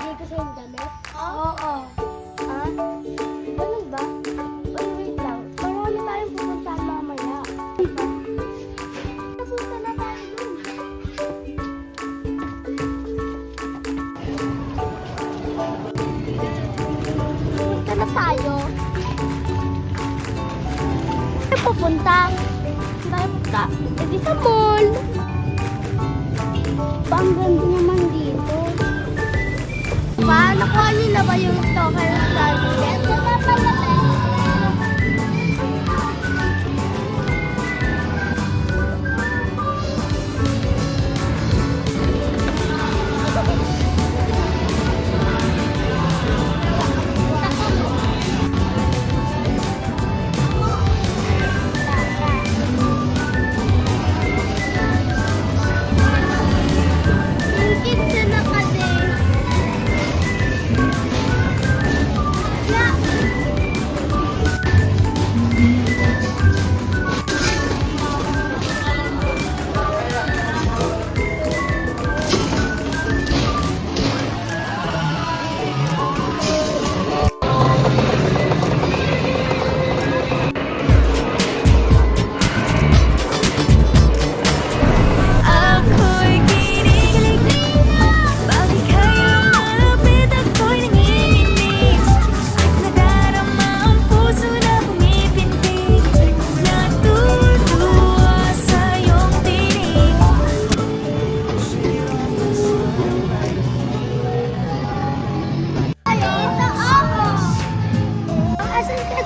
binigay ko sa'yo yung damit? Oo. Ha? Ganun ba? Uy, wait lang. Marami tayong pupuntahan mamaya. Diba? Napunta na tayo dun. Punta na tayo. Saan pupunta? Saan tayo punta? E di sa mall. Ang ganda naman dito. Pa, nakuha niyo na ba yung stalker bracelet?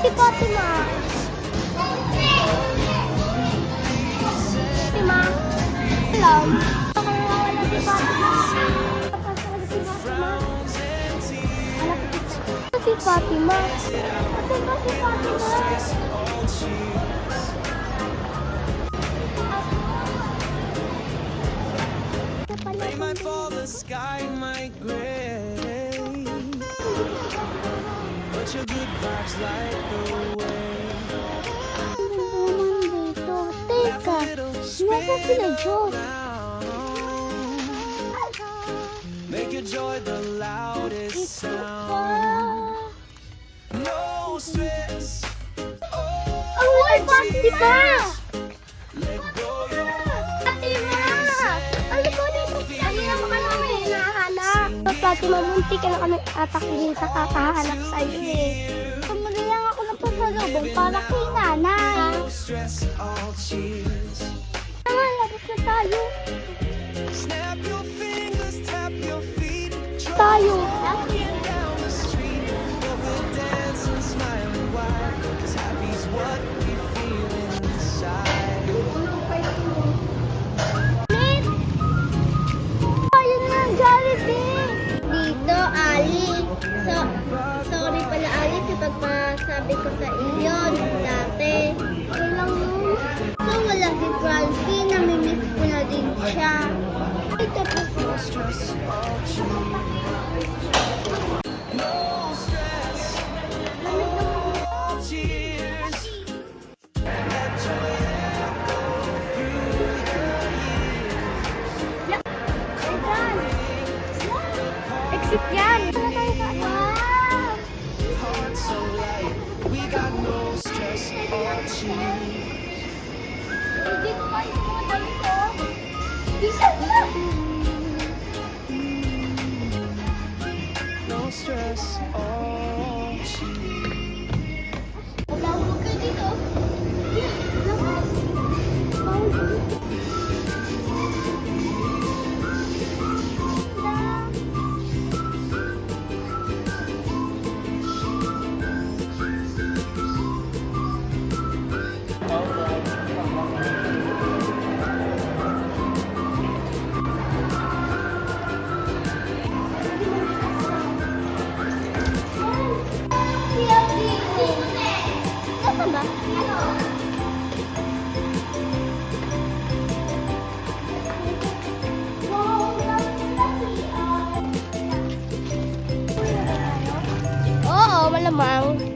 Si Fatima. Fatima. Alam. Ako wala si Fatima. Kapag si Fatima. Alam ko si Fatima. Asan ba si Fatima? They might fall, the sky might gray, but your good vibes light the way. Dito. Teka. Nasa sila Diyos. Make your joy the loudest sound. No stress. Ang wala pa, di ba? Let go your Fatima! Ano ko dito? Ano naman ka namin hinahanap? Fatima, munti ka na kami atakihin sa kakahanap sa'yo eh. Pumagayang ako ng pasalubong para kay nanay. stress, all cheers. Nga, labas na tayo. Snap your fingers, tap your feet. Tayo. Down the street, but we'll dance and smile and wide, 'cause happy's what we feel inside. Ulit! Tayo na ng Jollibee. Dito, Ali. Sorry pala, Ali, sa pagpasabi ko sa iyo dati. Kailang yun. So, wala si Francine. Namimiss ko na din siya. Ito po. No stress, all cheers. No stress, all cheers. Let joy echo through the years. Exit yan. Wow! Heart so light, we got no stress, all cheers. Hindi ko kayo sa mga damit ko. Bisa na! No stress, all cheers. Huwag kayo dito. Lakas. Bawal dito. Nasaan ba? Oo, malamang.